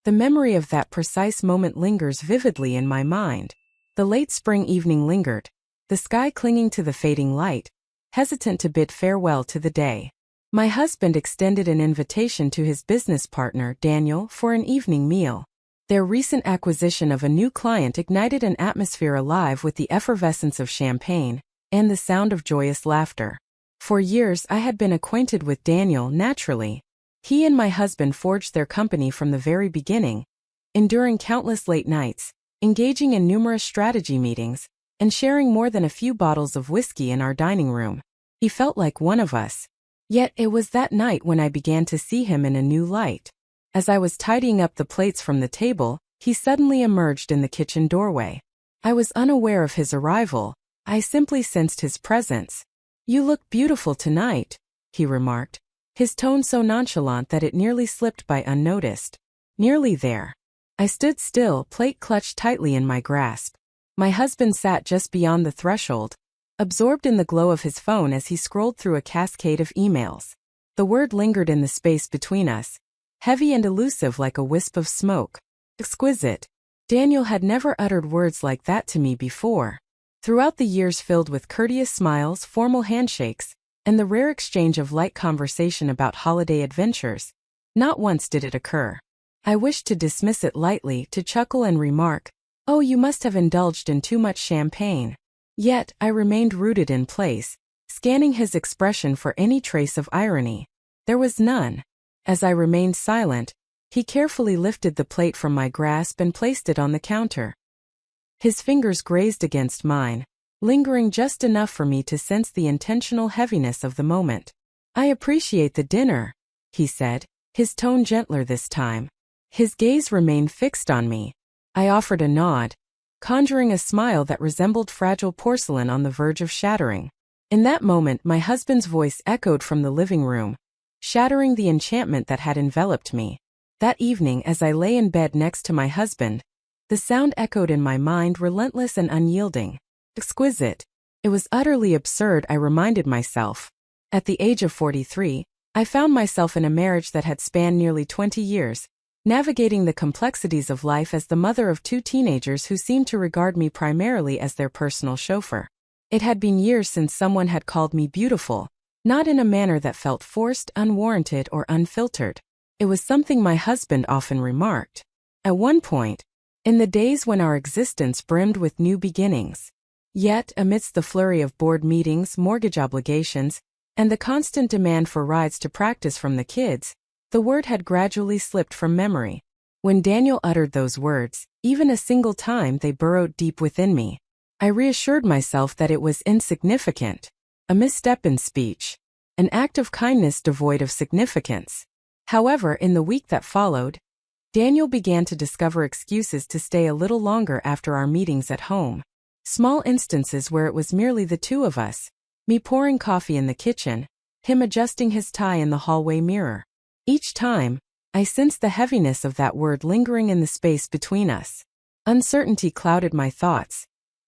The memory of that precise moment lingers vividly in my mind. The late spring evening lingered, the sky clinging to the fading light, hesitant to bid farewell to the day. My husband extended an invitation to his business partner, Daniel, for an evening meal. Their recent acquisition of a new client ignited an atmosphere alive with the effervescence of champagne and the sound of joyous laughter. For years I had been acquainted with Daniel naturally. He and my husband forged their company from the very beginning, enduring countless late nights, engaging in numerous strategy meetings, and sharing more than a few bottles of whiskey in our dining room. He felt like one of us. Yet it was that night when I began to see him in a new light. As I was tidying up the plates from the table, he suddenly emerged in the kitchen doorway. I was unaware of his arrival. I simply sensed his presence. "You look beautiful tonight," he remarked, his tone so nonchalant that it nearly slipped by unnoticed. Nearly there. I stood still, plate clutched tightly in my grasp. My husband sat just beyond the threshold, absorbed in the glow of his phone as he scrolled through a cascade of emails. The word lingered in the space between us, heavy and elusive like a wisp of smoke. Exquisite. Daniel had never uttered words like that to me before. Throughout the years filled with courteous smiles, formal handshakes, and the rare exchange of light conversation about holiday adventures, not once did it occur. I wished to dismiss it lightly, to chuckle and remark, "Oh, you must have indulged in too much champagne." Yet I remained rooted in place, scanning his expression for any trace of irony. There was none. As I remained silent, he carefully lifted the plate from my grasp and placed it on the counter. His fingers grazed against mine, lingering just enough for me to sense the intentional heaviness of the moment. "I appreciate the dinner," he said, his tone gentler this time. His gaze remained fixed on me. I offered a nod, conjuring a smile that resembled fragile porcelain on the verge of shattering. In that moment my husband's voice echoed from the living room, shattering the enchantment that had enveloped me. That evening as I lay in bed next to my husband, the sound echoed in my mind, relentless and unyielding. Exquisite. It was utterly absurd, I reminded myself. At the age of 43, I found myself in a marriage that had spanned nearly 20 years, navigating the complexities of life as the mother of two teenagers who seemed to regard me primarily as their personal chauffeur. It had been years since someone had called me beautiful, not in a manner that felt forced, unwarranted, or unfiltered. It was something my husband often remarked. At one point, in the days when our existence brimmed with new beginnings. Yet, amidst the flurry of board meetings, mortgage obligations, and the constant demand for rides to practice from the kids, the word had gradually slipped from memory. When Daniel uttered those words, even a single time, they burrowed deep within me. I reassured myself that it was insignificant, a misstep in speech, an act of kindness devoid of significance. However, in the week that followed, Daniel began to discover excuses to stay a little longer after our meetings at home. Small instances where it was merely the two of us, me pouring coffee in the kitchen, him adjusting his tie in the hallway mirror. Each time, I sensed the heaviness of that word lingering in the space between us. Uncertainty clouded my thoughts.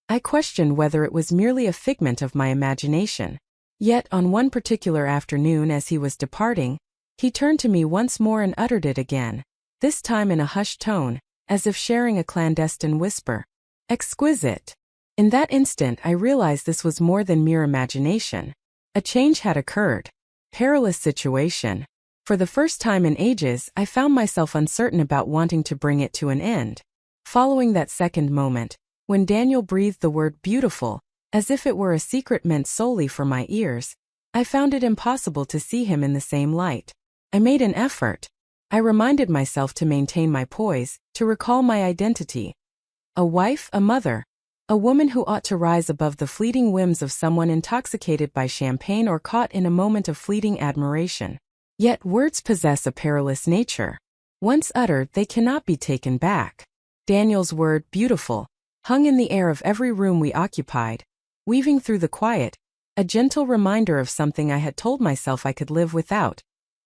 I questioned whether it was merely a figment of my imagination. Yet on one particular afternoon as he was departing, he turned to me once more and uttered it again, this time in a hushed tone, as if sharing a clandestine whisper. Exquisite. In that instant I realized this was more than mere imagination. A change had occurred. Perilous situation. For the first time in ages, I found myself uncertain about wanting to bring it to an end. Following that second moment, when Daniel breathed the word beautiful, as if it were a secret meant solely for my ears, I found it impossible to see him in the same light. I made an effort. I reminded myself to maintain my poise, to recall my identity. A wife, a mother, a woman who ought to rise above the fleeting whims of someone intoxicated by champagne or caught in a moment of fleeting admiration. Yet words possess a perilous nature. Once uttered, they cannot be taken back. Daniel's word, beautiful, hung in the air of every room we occupied, weaving through the quiet, a gentle reminder of something I had told myself I could live without,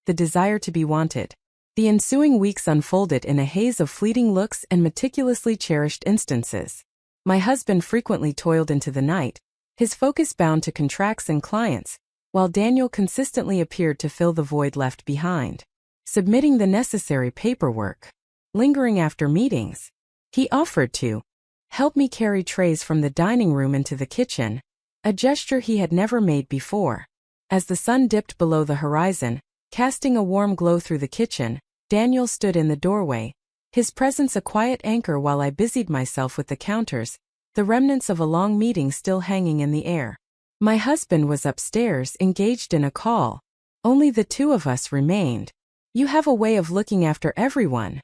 the desire to be wanted. The ensuing weeks unfolded in a haze of fleeting looks and meticulously cherished instances. My husband frequently toiled into the night, his focus bound to contracts and clients, while Daniel consistently appeared to fill the void left behind, submitting the necessary paperwork. lingering after meetings. He offered to help me carry trays from the dining room into the kitchen, a gesture he had never made before. As the sun dipped below the horizon, casting a warm glow through the kitchen, Daniel stood in the doorway, his presence a quiet anchor while I busied myself with the counters, the remnants of a long meeting still hanging in the air. My husband was upstairs, engaged in a call. Only the two of us remained. "You have a way of looking after everyone,"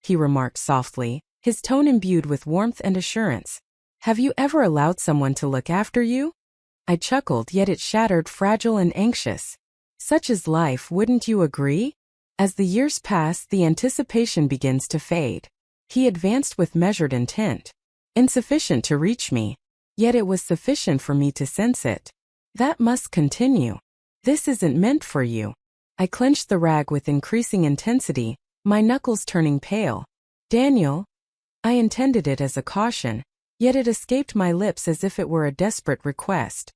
he remarked softly, his tone imbued with warmth and assurance. "Have you ever allowed someone to look after you?" I chuckled, yet it shattered, fragile and anxious. Such is life, wouldn't you agree? As the years pass, the anticipation begins to fade. He advanced with measured intent. Insufficient to reach me. Yet it was sufficient for me to sense it. That must continue. This isn't meant for you. I clenched the rag with increasing intensity, my knuckles turning pale. "Daniel." I intended it as a caution, yet it escaped my lips as if it were a desperate request.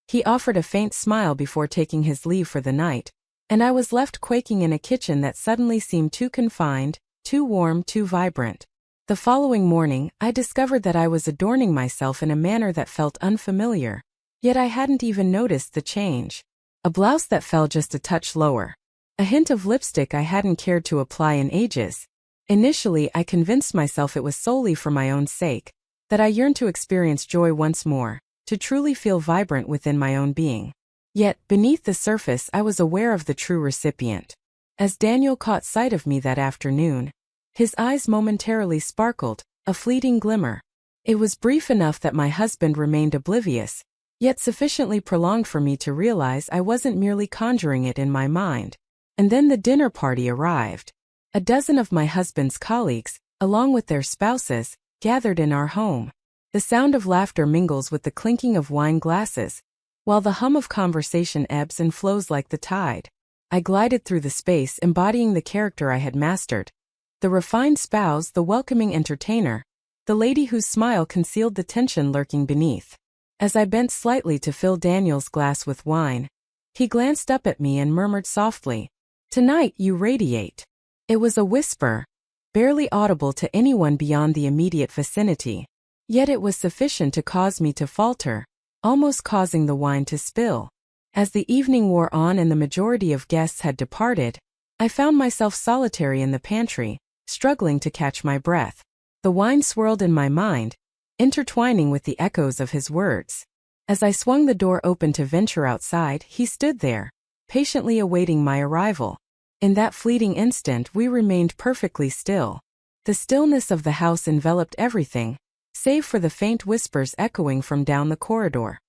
He offered a faint smile before taking his leave for the night, and I was left quaking in a kitchen that suddenly seemed too confined, too warm, too vibrant. The following morning, I discovered that I was adorning myself in a manner that felt unfamiliar, yet I hadn't even noticed the change. A blouse that fell just a touch lower. A hint of lipstick I hadn't cared to apply in ages. Initially, I convinced myself it was solely for my own sake, that I yearned to experience joy once more, to truly feel vibrant within my own being. Yet, beneath the surface, I was aware of the true recipient. As Daniel caught sight of me that afternoon, his eyes momentarily sparkled, a fleeting glimmer. It was brief enough that my husband remained oblivious, yet sufficiently prolonged for me to realize I wasn't merely conjuring it in my mind. And then the dinner party arrived. A dozen of my husband's colleagues, along with their spouses, gathered in our home. The sound of laughter mingles with the clinking of wine glasses, while the hum of conversation ebbs and flows like the tide. I glided through the space, embodying the character I had mastered. The refined spouse, the welcoming entertainer, the lady whose smile concealed the tension lurking beneath. As I bent slightly to fill Daniel's glass with wine, he glanced up at me and murmured softly, "Tonight you radiate." It was a whisper, barely audible to anyone beyond the immediate vicinity. Yet it was sufficient to cause me to falter, almost causing the wine to spill. As the evening wore on and the majority of guests had departed, I found myself solitary in the pantry, struggling to catch my breath. The wine swirled in my mind, intertwining with the echoes of his words. As I swung the door open to venture outside, he stood there, patiently awaiting my arrival. In that fleeting instant, we remained perfectly still. The stillness of the house enveloped everything, save for the faint whispers echoing from down the corridor.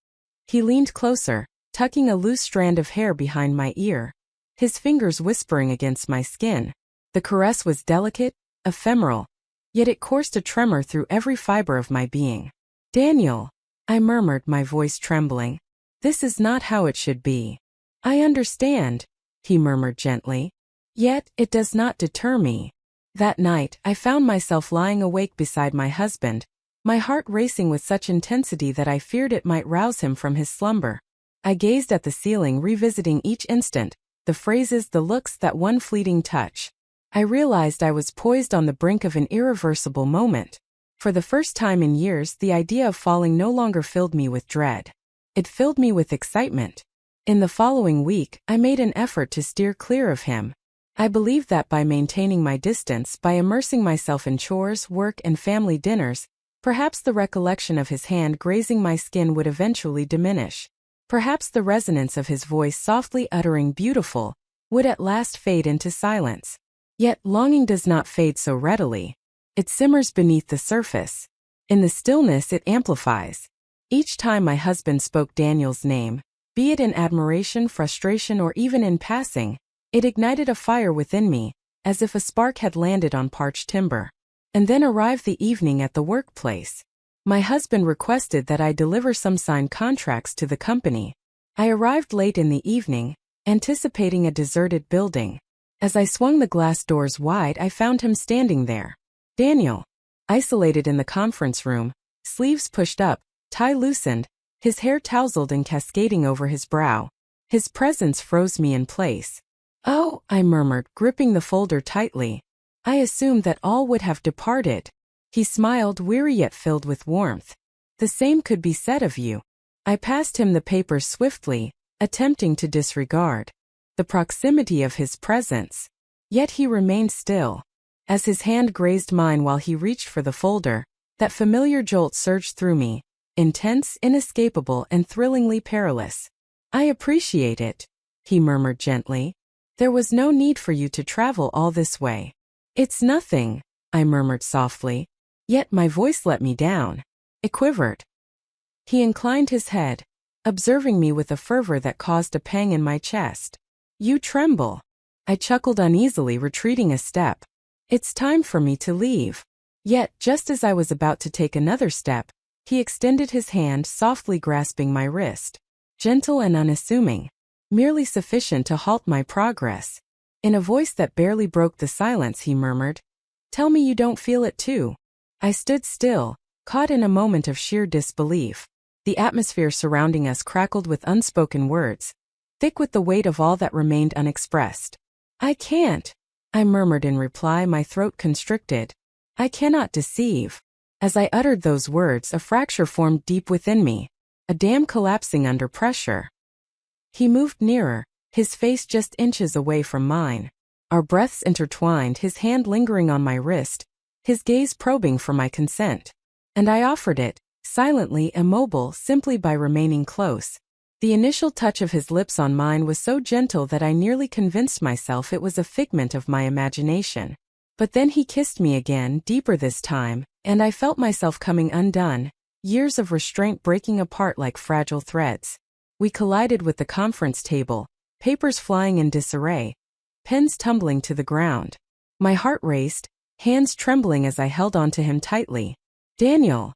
He leaned closer, tucking a loose strand of hair behind my ear, his fingers whispering against my skin. The caress was delicate, ephemeral, yet it coursed a tremor through every fiber of my being. "Daniel," I murmured, my voice trembling. "This is not how it should be." "I understand," he murmured gently. "Yet, it does not deter me." That night, I found myself lying awake beside my husband, my heart racing with such intensity that I feared it might rouse him from his slumber. I gazed at the ceiling, revisiting each instant, the phrases, the looks, that one fleeting touch. I realized I was poised on the brink of an irreversible moment. For the first time in years, the idea of falling no longer filled me with dread. It filled me with excitement. In the following week, I made an effort to steer clear of him. I believed that by maintaining my distance, by immersing myself in chores, work, and family dinners, perhaps the recollection of his hand grazing my skin would eventually diminish. Perhaps the resonance of his voice softly uttering "beautiful" would at last fade into silence. Yet longing does not fade so readily. It simmers beneath the surface. In the stillness, it amplifies. Each time my husband spoke Daniel's name, be it in admiration, frustration, or even in passing, it ignited a fire within me, as if a spark had landed on parched timber. And then arrived the evening at the workplace. My husband requested that I deliver some signed contracts to the company. I arrived late in the evening, anticipating a deserted building. As I swung the glass doors wide, I found him standing there. Daniel, isolated in the conference room, sleeves pushed up, tie loosened, his hair tousled and cascading over his brow. His presence froze me in place. "Oh," I murmured, gripping the folder tightly. I assumed that all would have departed. He smiled, weary yet filled with warmth. The same could be said of you. I passed him the papers swiftly, attempting to disregard the proximity of his presence. Yet he remained still. As his hand grazed mine while he reached for the folder, that familiar jolt surged through me, intense, inescapable, and thrillingly perilous. I appreciate it, he murmured gently. There was no need for you to travel all this way. It's nothing, I murmured softly. Yet my voice let me down. It quivered. He inclined his head, observing me with a fervor that caused a pang in my chest. You tremble. I chuckled uneasily, retreating a step. It's time for me to leave. Yet, just as I was about to take another step, he extended his hand, softly grasping my wrist. Gentle and unassuming, merely sufficient to halt my progress. In a voice that barely broke the silence, he murmured, "Tell me you don't feel it too." I stood still, caught in a moment of sheer disbelief. The atmosphere surrounding us crackled with unspoken words, thick with the weight of all that remained unexpressed. I can't, I murmured in reply, my throat constricted. I cannot deceive. As I uttered those words, a fracture formed deep within me, a dam collapsing under pressure. He moved nearer, his face just inches away from mine. Our breaths intertwined, his hand lingering on my wrist, his gaze probing for my consent. And I offered it, silently, immobile, simply by remaining close. The initial touch of his lips on mine was so gentle that I nearly convinced myself it was a figment of my imagination. But then he kissed me again, deeper this time, and I felt myself coming undone, years of restraint breaking apart like fragile threads. We collided with the conference table, papers flying in disarray, pens tumbling to the ground. My heart raced, hands trembling as I held on to him tightly. Daniel,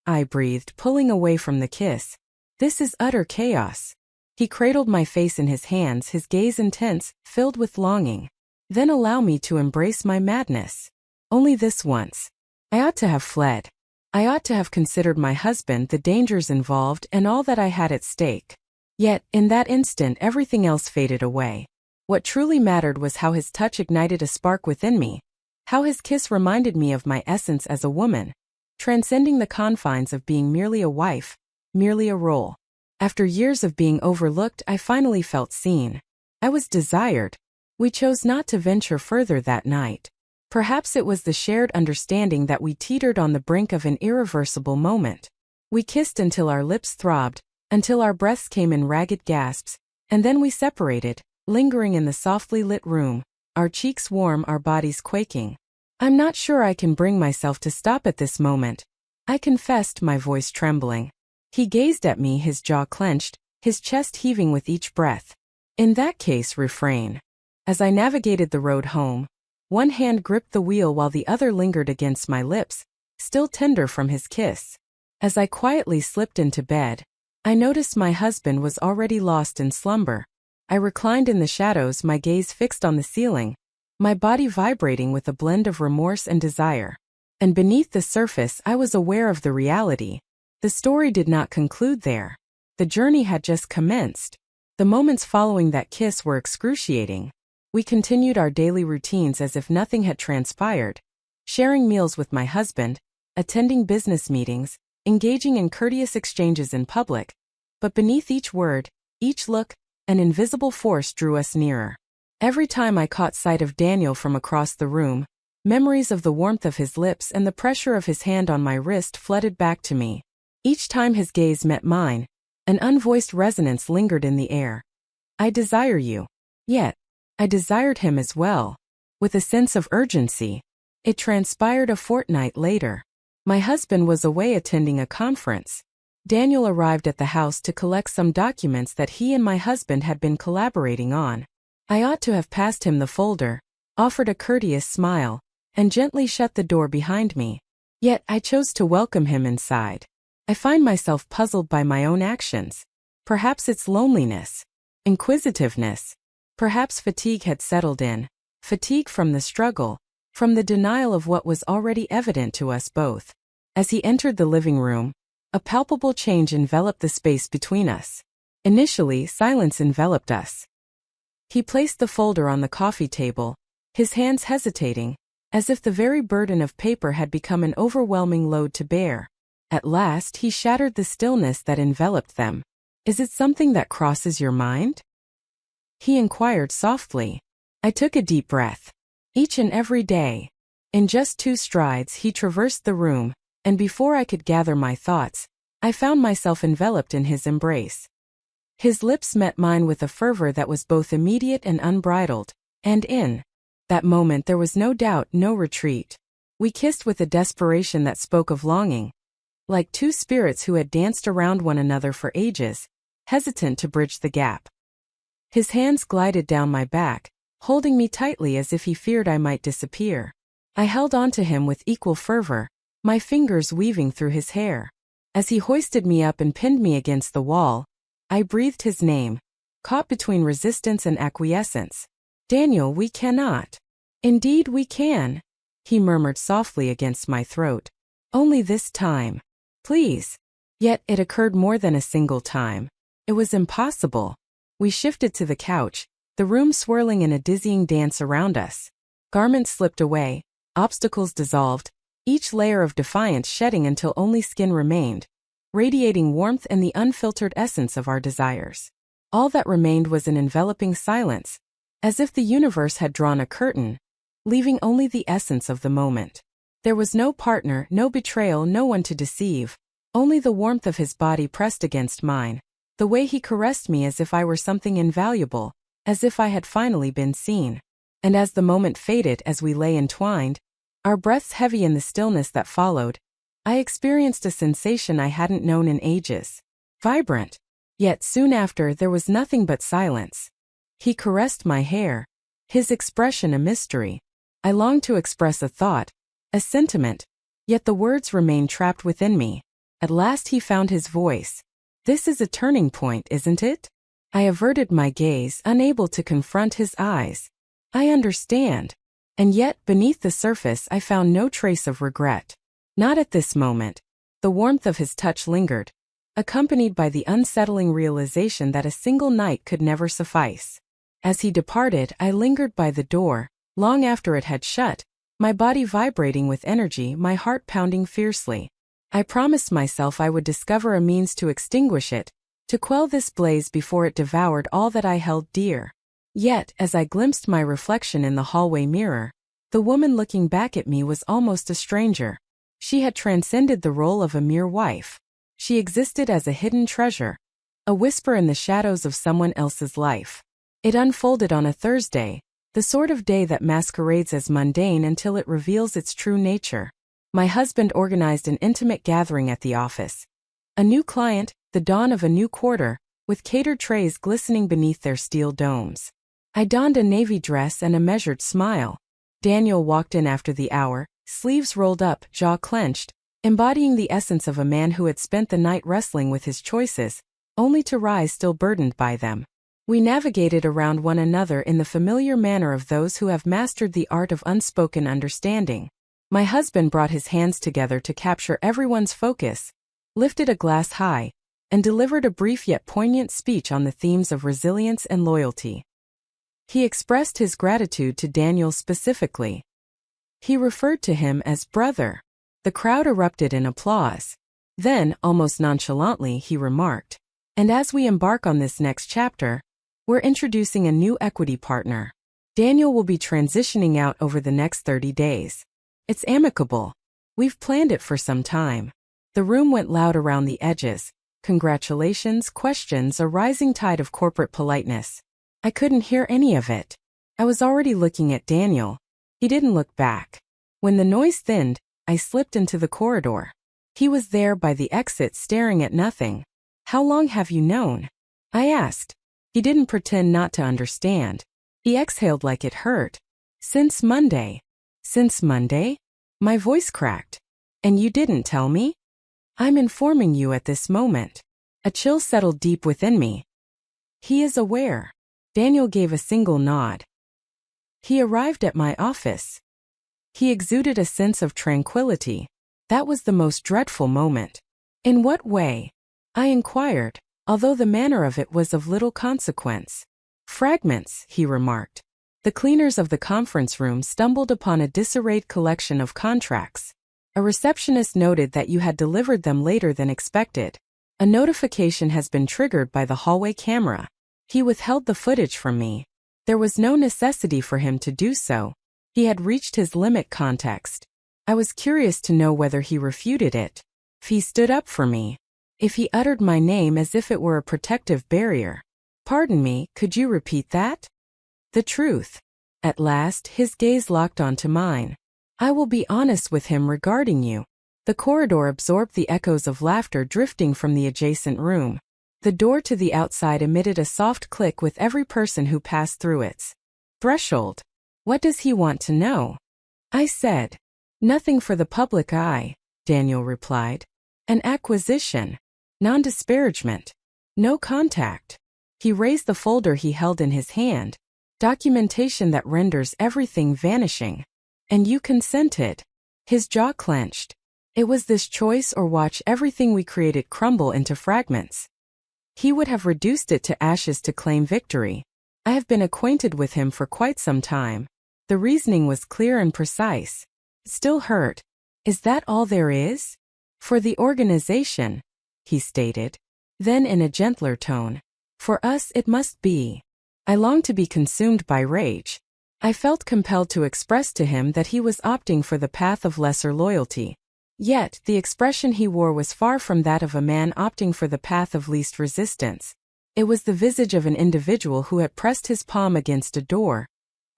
I breathed, pulling away from the kiss. This is utter chaos. He cradled my face in his hands, his gaze intense, filled with longing. Then allow me to embrace my madness. Only this once. I ought to have fled. I ought to have considered my husband, the dangers involved, and all that I had at stake. Yet, in that instant, everything else faded away. What truly mattered was how his touch ignited a spark within me, how his kiss reminded me of my essence as a woman, transcending the confines of being merely a wife, merely a role. After years of being overlooked, I finally felt seen. I was desired. We chose not to venture further that night. Perhaps it was the shared understanding that we teetered on the brink of an irreversible moment. We kissed until our lips throbbed, until our breaths came in ragged gasps, and then we separated, lingering in the softly lit room, our cheeks warm, our bodies quaking. I'm not sure I can bring myself to stop at this moment, I confessed, my voice trembling. He gazed at me, his jaw clenched, his chest heaving with each breath. In that case, refrain. As I navigated the road home, one hand gripped the wheel while the other lingered against my lips, still tender from his kiss. As I quietly slipped into bed, I noticed my husband was already lost in slumber. I reclined in the shadows, my gaze fixed on the ceiling, my body vibrating with a blend of remorse and desire. And beneath the surface, I was aware of the reality. The story did not conclude there. The journey had just commenced. The moments following that kiss were excruciating. We continued our daily routines as if nothing had transpired, sharing meals with my husband, attending business meetings, engaging in courteous exchanges in public. But beneath each word, each look, an invisible force drew us nearer. Every time I caught sight of Daniel from across the room, memories of the warmth of his lips and the pressure of his hand on my wrist flooded back to me. Each time his gaze met mine, an unvoiced resonance lingered in the air. I desire you. Yet, I desired him as well, with a sense of urgency. It transpired a fortnight later. My husband was away attending a conference. Daniel arrived at the house to collect some documents that he and my husband had been collaborating on. I ought to have passed him the folder, offered a courteous smile, and gently shut the door behind me. Yet I chose to welcome him inside. I find myself puzzled by my own actions. Perhaps it's loneliness, inquisitiveness. Perhaps fatigue had settled in, fatigue from the struggle, from the denial of what was already evident to us both. As he entered the living room, a palpable change enveloped the space between us. Initially, silence enveloped us. He placed the folder on the coffee table, his hands hesitating, as if the very burden of paper had become an overwhelming load to bear. At last he shattered the stillness that enveloped them. "Is it something that crosses your mind?" he inquired softly. I took a deep breath. Each and every day. In just 2 strides he traversed the room, and before I could gather my thoughts, I found myself enveloped in his embrace. His lips met mine with a fervor that was both immediate and unbridled, and in that moment there was no doubt, no retreat. We kissed with a desperation that spoke of longing, like 2 spirits who had danced around one another for ages, hesitant to bridge the gap. His hands glided down my back, holding me tightly as if he feared I might disappear. I held on to him with equal fervor, my fingers weaving through his hair. As he hoisted me up and pinned me against the wall, I breathed his name, caught between resistance and acquiescence. "Daniel, we cannot." "Indeed we can," he murmured softly against my throat. "Only this time. Please." Yet it occurred more than a single time. It was impossible. We shifted to the couch, the room swirling in a dizzying dance around us. Garments slipped away, obstacles dissolved, each layer of defiance shedding until only skin remained, radiating warmth and the unfiltered essence of our desires. All that remained was an enveloping silence, as if the universe had drawn a curtain, leaving only the essence of the moment. There was no partner, no betrayal, no one to deceive, only the warmth of his body pressed against mine, the way he caressed me as if I were something invaluable, as if I had finally been seen. And as the moment faded as we lay entwined, our breaths heavy in the stillness that followed, I experienced a sensation I hadn't known in ages. Vibrant. Yet soon after there was nothing but silence. He caressed my hair, his expression a mystery. I longed to express a thought, a sentiment, yet the words remained trapped within me. At last he found his voice. "This is a turning point, isn't it?" I averted my gaze, unable to confront his eyes. "I understand." And yet, beneath the surface I found no trace of regret. Not at this moment. The warmth of his touch lingered, accompanied by the unsettling realization that a single night could never suffice. As he departed, I lingered by the door, long after it had shut, my body vibrating with energy, my heart pounding fiercely. I promised myself I would discover a means to extinguish it, to quell this blaze before it devoured all that I held dear. Yet, as I glimpsed my reflection in the hallway mirror, the woman looking back at me was almost a stranger. She had transcended the role of a mere wife. She existed as a hidden treasure, a whisper in the shadows of someone else's life. It unfolded on a Thursday, the sort of day that masquerades as mundane until it reveals its true nature. My husband organized an intimate gathering at the office. A new client, the dawn of a new quarter, with catered trays glistening beneath their steel domes. I donned a navy dress and a measured smile. Daniel walked in after the hour, sleeves rolled up, jaw clenched, embodying the essence of a man who had spent the night wrestling with his choices, only to rise still burdened by them. We navigated around one another in the familiar manner of those who have mastered the art of unspoken understanding. My husband brought his hands together to capture everyone's focus, lifted a glass high, and delivered a brief yet poignant speech on the themes of resilience and loyalty. He expressed his gratitude to Daniel specifically. He referred to him as brother. The crowd erupted in applause. Then, almost nonchalantly, he remarked, "And as we embark on this next chapter, we're introducing a new equity partner. Daniel will be transitioning out over the next 30 days. It's amicable. We've planned it for some time." The room went loud around the edges. Congratulations, questions, a rising tide of corporate politeness. I couldn't hear any of it. I was already looking at Daniel. He didn't look back. When the noise thinned, I slipped into the corridor. He was there by the exit staring at nothing. "How long have you known?" I asked. He didn't pretend not to understand. He exhaled like it hurt. "Since Monday." "Since Monday?" My voice cracked. "And you didn't tell me?" "I'm informing you at this moment." A chill settled deep within me. "He is aware." Daniel gave a single nod. "He arrived at my office." He exuded a sense of tranquility. That was the most dreadful moment. "In what way?" I inquired, although the manner of it was of little consequence. "Fragments," he remarked. The cleaners of the conference room stumbled upon a disarrayed collection of contracts. A receptionist noted that you had delivered them later than expected. A notification has been triggered by the hallway camera. He withheld the footage from me. There was no necessity for him to do so. He had reached his limit context. I was curious to know whether he refuted it. If he stood up for me. If he uttered my name as if it were a protective barrier. Pardon me, could you repeat that? The truth. At last, his gaze locked onto mine. I will be honest with him regarding you. The corridor absorbed the echoes of laughter drifting from the adjacent room. The door to the outside emitted a soft click with every person who passed through its threshold. What does he want to know? I said. Nothing for the public eye, Daniel replied. An acquisition. Non-disparagement. No contact. He raised the folder he held in his hand. Documentation that renders everything vanishing. And you consented. His jaw clenched. It was this choice or watch everything we created crumble into fragments. He would have reduced it to ashes to claim victory. I have been acquainted with him for quite some time. The reasoning was clear and precise. Still hurt. Is that all there is? For the organization, he stated. Then in a gentler tone. For us it must be. I longed to be consumed by rage. I felt compelled to express to him that he was opting for the path of lesser loyalty. Yet, the expression he wore was far from that of a man opting for the path of least resistance. It was the visage of an individual who had pressed his palm against a door,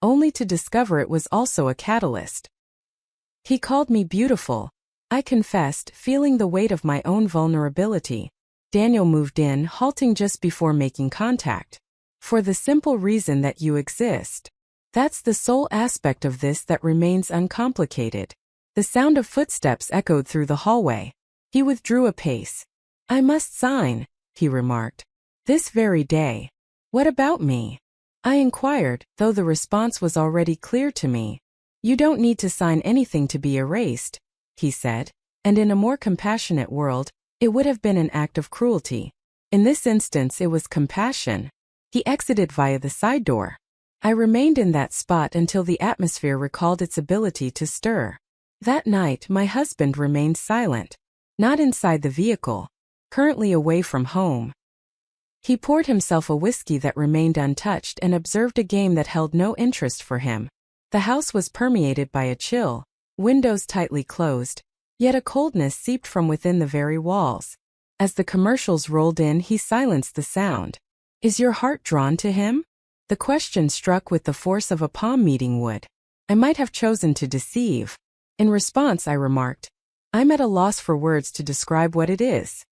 only to discover it was also a catalyst. He called me beautiful. I confessed, feeling the weight of my own vulnerability. Daniel moved in, halting just before making contact. For the simple reason that you exist. That's the sole aspect of this that remains uncomplicated. The sound of footsteps echoed through the hallway. He withdrew a pace. I must sign, he remarked. This very day. What about me? I inquired, though the response was already clear to me. You don't need to sign anything to be erased, he said, and in a more compassionate world, it would have been an act of cruelty. In this instance it was compassion. He exited via the side door. I remained in that spot until the atmosphere recalled its ability to stir. That night my husband remained silent. Not inside the vehicle. Currently away from home. He poured himself a whiskey that remained untouched and observed a game that held no interest for him. The house was permeated by a chill, windows tightly closed, yet a coldness seeped from within the very walls. As the commercials rolled in, he silenced the sound. Is your heart drawn to him? The question struck with the force of a palm meeting would. I might have chosen to deceive. In response, I remarked, I'm at a loss for words to describe what it is.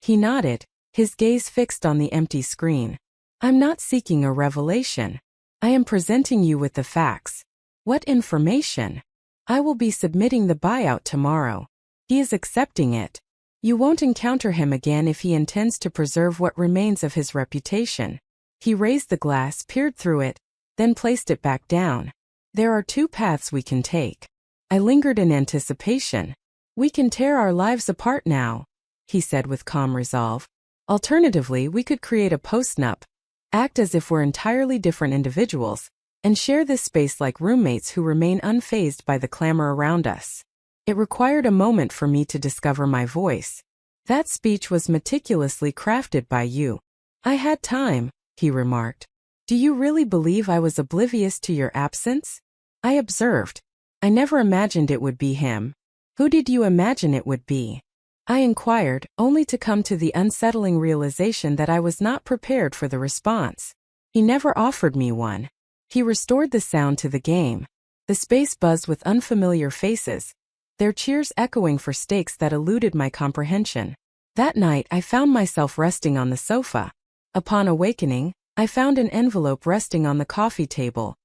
He nodded, his gaze fixed on the empty screen. I'm not seeking a revelation. I am presenting you with the facts. What information? I will be submitting the buyout tomorrow. He is accepting it. You won't encounter him again if he intends to preserve what remains of his reputation. He raised the glass, peered through it, then placed it back down. There are two paths we can take. I lingered in anticipation. We can tear our lives apart now, he said with calm resolve. Alternatively, we could create a post-nup, act as if we're entirely different individuals, and share this space like roommates who remain unfazed by the clamor around us. It required a moment for me to discover my voice. That speech was meticulously crafted by you. I had time, he remarked. Do you really believe I was oblivious to your absence? I observed. I never imagined it would be him. Who did you imagine it would be? I inquired, only to come to the unsettling realization that I was not prepared for the response. He never offered me one. He restored the sound to the game. The space buzzed with unfamiliar faces, their cheers echoing for stakes that eluded my comprehension. That night I found myself resting on the sofa. Upon awakening, I found an envelope resting on the coffee table,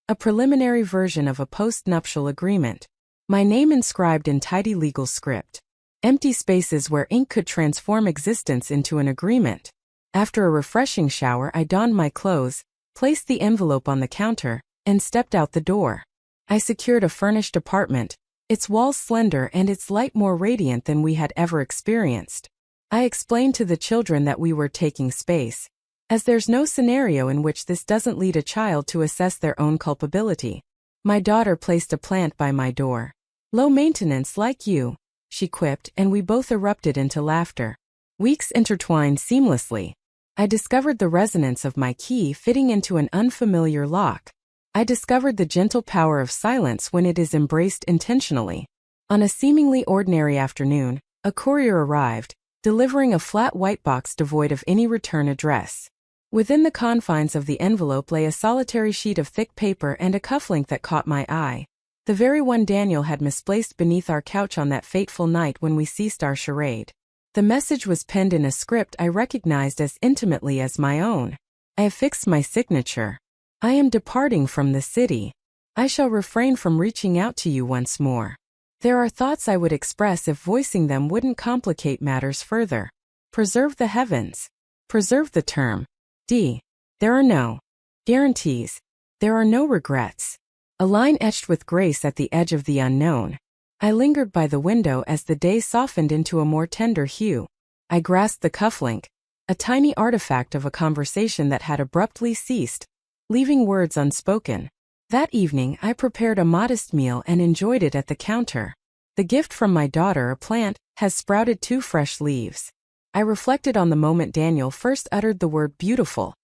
a preliminary version of a post-nuptial agreement. My name inscribed in tidy legal script. Empty spaces where ink could transform existence into an agreement. After a refreshing shower, I donned my clothes, placed the envelope on the counter, and stepped out the door. I secured a furnished apartment, its walls slender and its light more radiant than we had ever experienced. I explained to the children that we were taking space, as there's no scenario in which this doesn't lead a child to assess their own culpability. My daughter placed a plant by my door. "Low maintenance like you," she quipped, and we both erupted into laughter. Weeks intertwined seamlessly. I discovered the resonance of my key fitting into an unfamiliar lock. I discovered the gentle power of silence when it is embraced intentionally. On a seemingly ordinary afternoon, a courier arrived, delivering a flat white box devoid of any return address. Within the confines of the envelope lay a solitary sheet of thick paper and a cufflink that caught my eye. The very one Daniel had misplaced beneath our couch on that fateful night when we ceased our charade. The message was penned in a script I recognized as intimately as my own. "I affixed my signature. I am departing from the city. I shall refrain from reaching out to you once more. There are thoughts I would express if voicing them wouldn't complicate matters further. Preserve the heavens. Preserve the term. D. There are no guarantees. There are no regrets." A line etched with grace at the edge of the unknown. I lingered by the window as the day softened into a more tender hue. I grasped the cufflink, a tiny artifact of a conversation that had abruptly ceased, leaving words unspoken. That evening I prepared a modest meal and enjoyed it at the counter. The gift from my daughter, a plant, has sprouted 2 fresh leaves. I reflected on the moment Daniel first uttered the word beautiful.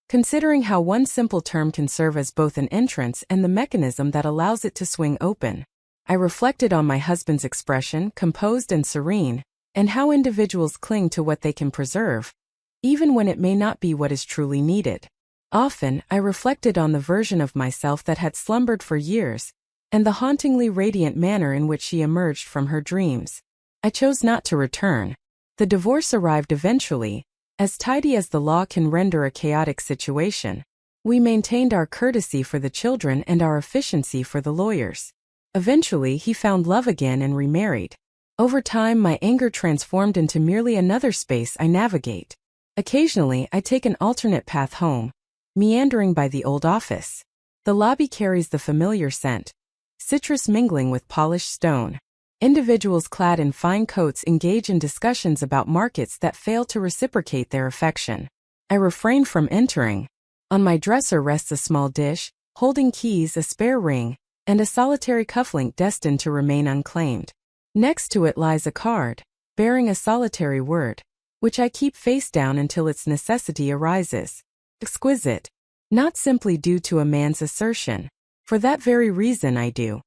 Considering how one simple term can serve as both an entrance and the mechanism that allows it to swing open. I reflected on my husband's expression, composed and serene, and how individuals cling to what they can preserve, even when it may not be what is truly needed. Often, I reflected on the version of myself that had slumbered for years, and the hauntingly radiant manner in which she emerged from her dreams. I chose not to return. The divorce arrived eventually, as tidy as the law can render a chaotic situation. We maintained our courtesy for the children and our efficiency for the lawyers. Eventually, he found love again and remarried. Over time, my anger transformed into merely another space I navigate. Occasionally, I take an alternate path home, meandering by the old office. The lobby carries the familiar scent, citrus mingling with polished stone. Individuals clad in fine coats engage in discussions about markets that fail to reciprocate their affection. I refrain from entering. On my dresser rests a small dish, holding keys, a spare ring, and a solitary cufflink destined to remain unclaimed. Next to it lies a card, bearing a solitary word, which I keep face down until its necessity arises. Exquisite. Not simply due to a man's assertion. For that very reason I do.